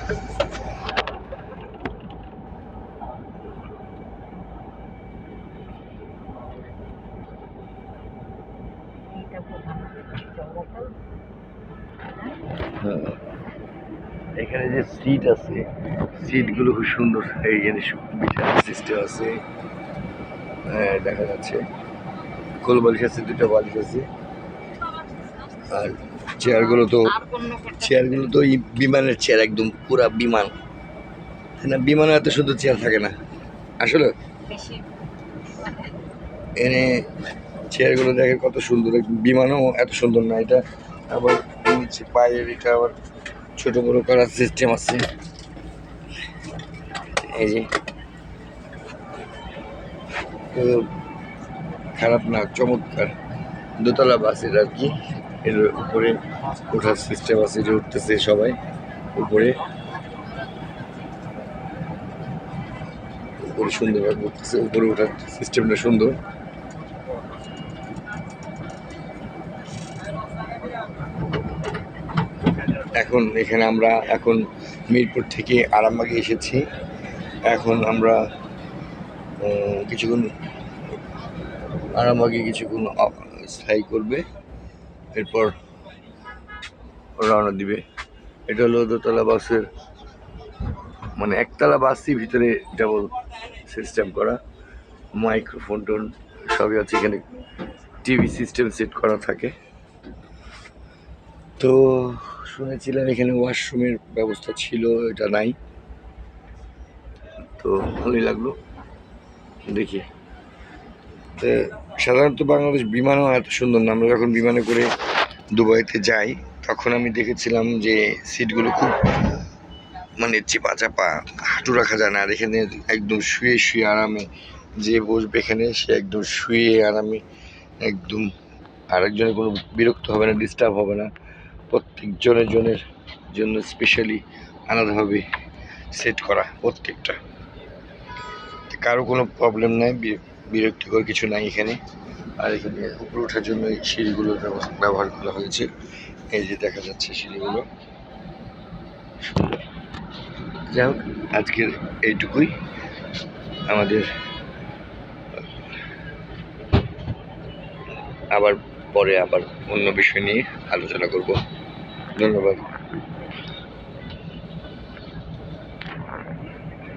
এখানে যে সিট আছে, সিটগুলো খুব সুন্দর। এইখানে বিছানার সিস্টেম আছে, দেখা যাচ্ছে কোল বালিশ আছে, দুটো বালিশ আছে। আর চেয়ারগুলো তো বিমানের চেয়ার, একদম পুরা বিমান। না, বিমানে এত সুন্দর চেয়ার থাকে না আসলে। এনে চেয়ারগুলো দেখে কত সুন্দর, বিমানও এত সুন্দর না। এটা আবার নিচে পায়ের এটা আবার ছোট বড় করার সিস্টেম আছে। এই যে খারাপ না, চমৎকার দোতলা বাস এটা আর কি। এর উপরে ওঠার সিস্টেম আছে, যে উঠতেছে সবাই উপরে উপরে সুন্দরভাবে উঠতেছে। উপরে ওঠার সিস্টেমটা সুন্দর। এখন এখানে আমরা এখন মিরপুর থেকে আরামবাগে এসেছি। এখন আমরা কিছুক্ষণ আরামবাগে কিছুক্ষণ স্থায়ী করবে, এরপর রওনা দিবে। এটা হলো দোতলা বাসের, মানে একতলা বাসই ভিতরে ডাবল সিস্টেম করা, মাইক্রোফোন টোন সবই আছে এখানে, টিভি সিস্টেম সেট করা থাকে। তো শুনেছিলাম এখানে ওয়াশরুমের ব্যবস্থা ছিল, এটা নাই। তো ভালোই লাগলো দেখি। তো সাধারণত বাংলাদেশ বিমানও এত সুন্দর না। আমরা যখন বিমানে করে দুবাইতে যাই তখন আমি দেখেছিলাম যে সিটগুলো খুব মানে চিপা চাপা, হাঁটু রাখা যায় না। আর এখানে একদম শুয়ে শুয়ে আরামে, যে বসবে এখানে সে একদম শুয়ে আরামে একদম, আরেকজনের কোনো বিরক্ত হবে না, ডিস্টার্ব হবে না। প্রত্যেক জনের জন্য স্পেশালি আলাদাভাবে সেট করা প্রত্যেকটা, কারো কোনো প্রবলেম নাই, বিরক্তিকর কিছু নাই এখানে। আর এখানে উপরে ওঠার জন্য এই সিঁড়িগুলো ব্যবহার করা হয়েছে। এই যে দেখা যাচ্ছে সিঁড়িগুলো সুন্দর। যাই হোক, আজকের এইটুকুই। আমাদের আবার পরে অন্য বিষয় নিয়ে আলোচনা করব। ধন্যবাদ।